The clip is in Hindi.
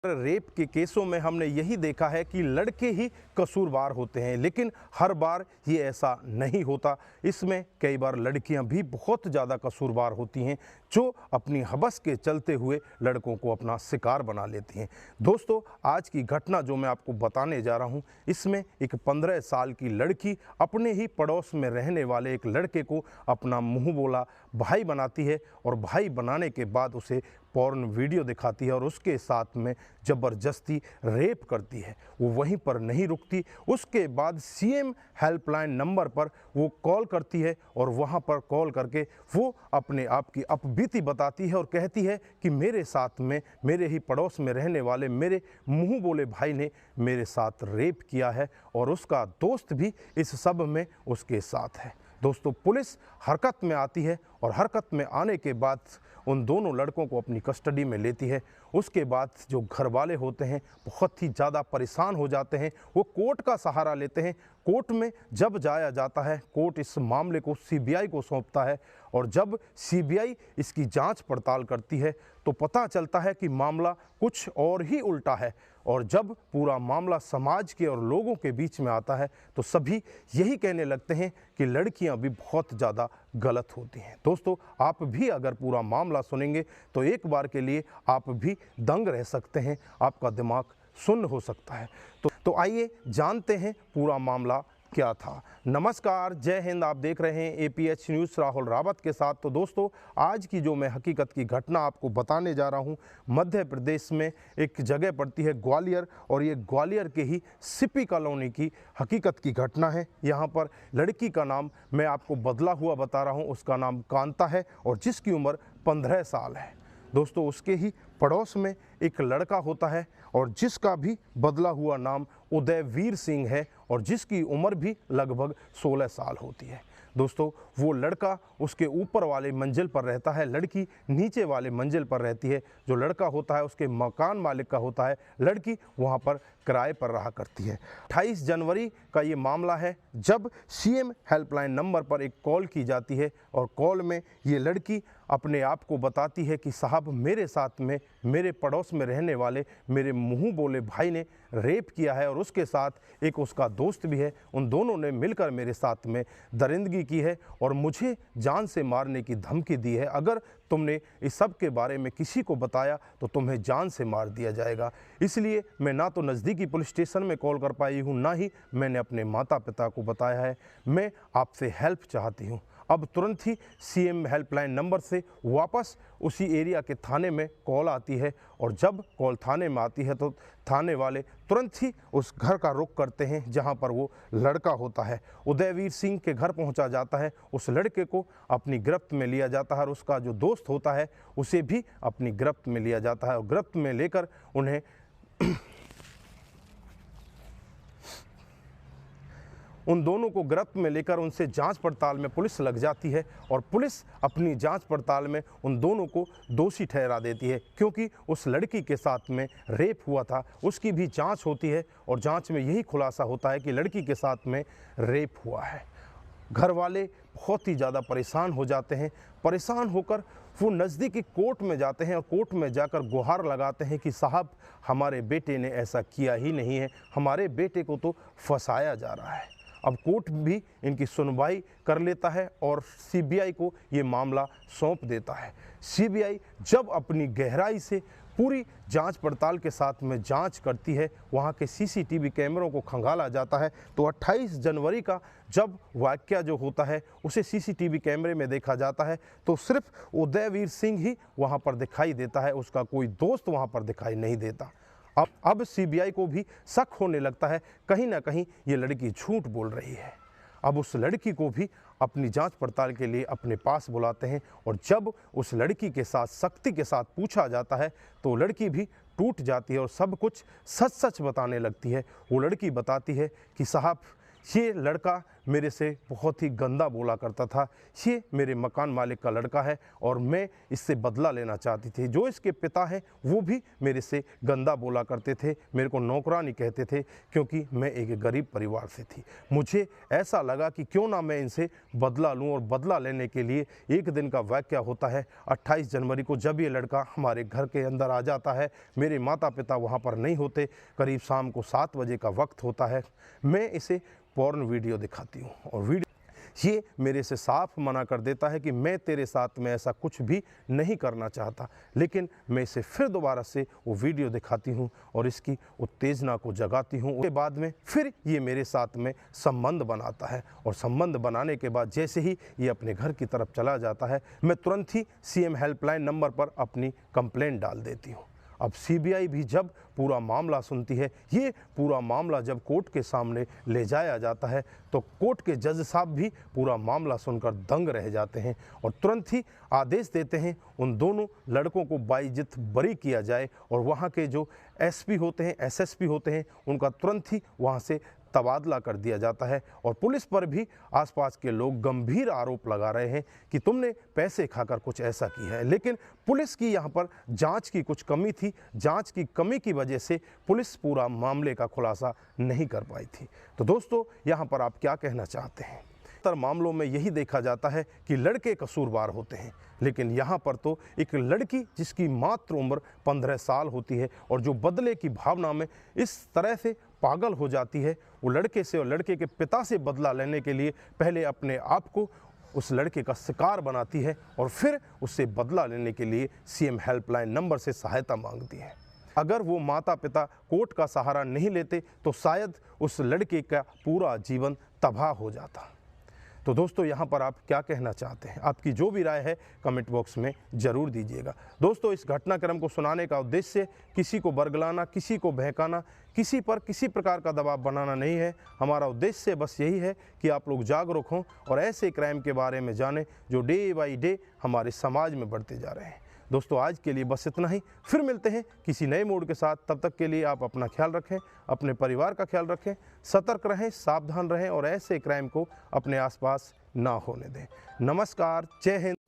रेप के केसों में हमने यही देखा है कि लड़के ही कसूरवार होते हैं, लेकिन हर बार ये ऐसा नहीं होता। इसमें कई बार लड़कियां भी बहुत ज़्यादा कसूरवार होती हैं जो अपनी हवस के चलते हुए लड़कों को अपना शिकार बना लेती हैं। दोस्तों, आज की घटना जो मैं आपको बताने जा रहा हूं, इसमें एक 15 साल की लड़की अपने ही पड़ोस में रहने वाले एक लड़के को अपना मुंह बोला भाई बनाती है और भाई बनाने के बाद उसे पॉर्न वीडियो दिखाती है और उसके साथ में ज़बरदस्ती रेप करती है। वो वहीं पर नहीं रुकती, उसके बाद सीएम हेल्पलाइन नंबर पर वो कॉल करती है और वहाँ पर कॉल करके वो अपने आप की अपबीती बताती है और कहती है कि मेरे साथ में मेरे ही पड़ोस में रहने वाले मेरे मुंह बोले भाई ने मेरे साथ रेप किया है और उसका दोस्त भी इस सब में उसके साथ है। दोस्तों, पुलिस हरकत में आती है और हरकत में आने के बाद उन दोनों लड़कों को अपनी कस्टडी में लेती है। उसके बाद जो घर वाले होते हैं बहुत ही ज़्यादा परेशान हो जाते हैं। वो कोर्ट का सहारा लेते हैं। कोर्ट में जब जाया जाता है, कोर्ट इस मामले को सीबीआई को सौंपता है और जब सीबीआई इसकी जांच पड़ताल करती है तो पता चलता है कि मामला कुछ और ही उल्टा है। और जब पूरा मामला समाज के और लोगों के बीच में आता है तो सभी यही कहने लगते हैं कि लड़कियां भी बहुत ज़्यादा गलत होती हैं। दोस्तों, आप भी अगर पूरा मामला सुनेंगे तो एक बार के लिए आप भी दंग रह सकते हैं, आपका दिमाग सुन्न हो सकता है। तो आइए जानते हैं पूरा मामला क्या था। नमस्कार, जय हिंद। आप देख रहे हैं एपीएच न्यूज़ राहुल रावत के साथ। तो दोस्तों, आज की जो मैं हकीकत की घटना आपको बताने जा रहा हूं, मध्य प्रदेश में एक जगह पड़ती है ग्वालियर और ये ग्वालियर के ही सिपी कॉलोनी की हकीकत की घटना है। यहां पर लड़की का नाम मैं आपको बदला हुआ बता रहा हूं, उसका नाम कांता है और जिसकी उम्र 15 साल है। दोस्तों, उसके ही पड़ोस में एक लड़का होता है और जिसका भी बदला हुआ नाम उदयवीर सिंह है और जिसकी उम्र भी लगभग 16 साल होती है। दोस्तों, वो लड़का उसके ऊपर वाले मंजिल पर रहता है, लड़की नीचे वाले मंजिल पर रहती है। जो लड़का होता है उसके मकान मालिक का होता है, लड़की वहाँ पर किराए पर रहा करती है। 28 जनवरी का ये मामला है जब सीएम हेल्पलाइन नंबर पर एक कॉल की जाती है और कॉल में ये लड़की अपने आप को बताती है कि साहब, मेरे साथ में मेरे पड़ोस में रहने वाले मेरे मुंह बोले भाई ने रेप किया है और उसके साथ एक उसका दोस्त भी है। उन दोनों ने मिलकर मेरे साथ में दरिंदगी की है और मुझे जान से मारने की धमकी दी है। अगर तुमने इस सब के बारे में किसी को बताया तो तुम्हें जान से मार दिया जाएगा। इसलिए मैं ना तो नज़दीकी पुलिस स्टेशन में कॉल कर पाई हूँ, ना ही मैंने अपने माता पिता को बताया है। मैं आपसे हेल्प चाहती हूँ। अब तुरंत ही सीएम हेल्पलाइन नंबर से वापस उसी एरिया के थाने में कॉल आती है और जब कॉल थाने में आती है तो थाने वाले तुरंत ही उस घर का रुख करते हैं जहां पर वो लड़का होता है। उदयवीर सिंह के घर पहुंचा जाता है। उस लड़के को अपनी गिरफ्त में लिया जाता है और उसका जो दोस्त होता है उसे भी अपनी गिरफ्त में लिया जाता है और गिरफ्त में लेकर उन्हें उन दोनों को गिरफ्त में लेकर उनसे जांच पड़ताल में पुलिस लग जाती है और पुलिस अपनी जांच पड़ताल में उन दोनों को दोषी ठहरा देती है, क्योंकि उस लड़की के साथ में रेप हुआ था। उसकी भी जांच होती है और जांच में यही खुलासा होता है कि लड़की के साथ में रेप हुआ है। घर वाले बहुत ही ज़्यादा परेशान हो जाते हैं। परेशान होकर वो नज़दीकी कोर्ट में जाते हैं और कोर्ट में जाकर गुहार लगाते हैं कि साहब, हमारे बेटे ने ऐसा किया ही नहीं है, हमारे बेटे को तो फंसाया जा रहा है। अब कोर्ट भी इनकी सुनवाई कर लेता है और सीबीआई को ये मामला सौंप देता है। सीबीआई जब अपनी गहराई से पूरी जांच पड़ताल के साथ में जांच करती है, वहां के सीसीटीवी कैमरों को खंगाला जाता है, तो 28 जनवरी का जब वाकया जो होता है उसे सीसीटीवी कैमरे में देखा जाता है तो सिर्फ उदयवीर सिंह ही वहां पर दिखाई देता है, उसका कोई दोस्त वहां पर दिखाई नहीं देता। अब सीबीआई को भी शक होने लगता है कहीं ना कहीं ये लड़की झूठ बोल रही है। अब उस लड़की को भी अपनी जांच पड़ताल के लिए अपने पास बुलाते हैं और जब उस लड़की के साथ सख्ती के साथ पूछा जाता है तो लड़की भी टूट जाती है और सब कुछ सच सच बताने लगती है। वो लड़की बताती है कि साहब, ये लड़का मेरे से बहुत ही गंदा बोला करता था। ये मेरे मकान मालिक का लड़का है और मैं इससे बदला लेना चाहती थी। जो इसके पिता हैं वो भी मेरे से गंदा बोला करते थे, मेरे को नौकरानी कहते थे, क्योंकि मैं एक गरीब परिवार से थी। मुझे ऐसा लगा कि क्यों ना मैं इनसे बदला लूं, और बदला लेने के लिए एक दिन का वाक़या होता है 28 जनवरी को, जब ये लड़का हमारे घर के अंदर आ जाता है। मेरे माता पिता वहाँ पर नहीं होते, करीब शाम को 7 बजे का वक्त होता है। मैं इसे पॉर्न वीडियो दिखाती हूँ और ये मेरे से साफ मना कर देता है कि मैं तेरे साथ में ऐसा कुछ भी नहीं करना चाहता। लेकिन मैं इसे फिर दोबारा से वो वीडियो दिखाती हूँ और इसकी उत्तेजना को जगाती हूँ। उसके बाद में फिर ये मेरे साथ में संबंध बनाता है, और संबंध बनाने के बाद जैसे ही ये अपने घर की तरफ चला जाता है, मैं तुरंत ही CM हेल्पलाइन नंबर पर अपनी कंप्लेंट डाल देती हूँ। अब CBI भी जब पूरा मामला सुनती है, ये पूरा मामला जब कोर्ट के सामने ले जाया जाता है, तो कोर्ट के जज साहब भी पूरा मामला सुनकर दंग रह जाते हैं और तुरंत ही आदेश देते हैं उन दोनों लड़कों को बाइज्जत बरी किया जाए, और वहाँ के जो SP होते हैं, SSP होते हैं, उनका तुरंत ही वहाँ से तबादला कर दिया जाता है। और पुलिस पर भी आसपास के लोग गंभीर आरोप लगा रहे हैं कि तुमने पैसे खाकर कुछ ऐसा किया है। लेकिन पुलिस की यहाँ पर जांच की कुछ कमी थी। जांच की कमी की वजह से पुलिस पूरा मामले का खुलासा नहीं कर पाई थी। तो दोस्तों, यहाँ पर आप क्या कहना चाहते हैं? मामलों में यही देखा जाता है कि लड़के कसूरवार होते हैं, लेकिन यहाँ पर तो एक लड़की जिसकी मात्र उम्र 15 साल होती है और जो बदले की भावना में इस तरह से पागल हो जाती है, वो लड़के से और लड़के के पिता से बदला लेने के लिए पहले अपने आप को उस लड़के का शिकार बनाती है और फिर उससे बदला लेने के लिए CM हेल्पलाइन नंबर से सहायता मांगती है। अगर वो माता पिता कोर्ट का सहारा नहीं लेते तो शायद उस लड़के का पूरा जीवन तबाह हो जाता। तो दोस्तों, यहाँ पर आप क्या कहना चाहते हैं? आपकी जो भी राय है कमेंट बॉक्स में ज़रूर दीजिएगा। दोस्तों, इस घटनाक्रम को सुनाने का उद्देश्य किसी को बरगलाना, किसी को बहकाना, किसी पर किसी प्रकार का दबाव बनाना नहीं है। हमारा उद्देश्य बस यही है कि आप लोग जागरूक हों और ऐसे क्राइम के बारे में जानें जो डे बाई डे हमारे समाज में बढ़ते जा रहे हैं। दोस्तों, आज के लिए बस इतना ही। फिर मिलते हैं किसी नए मूड के साथ। तब तक के लिए आप अपना ख्याल रखें, अपने परिवार का ख्याल रखें, सतर्क रहें, सावधान रहें और ऐसे क्राइम को अपने आसपास ना होने दें। नमस्कार, जय हिंद।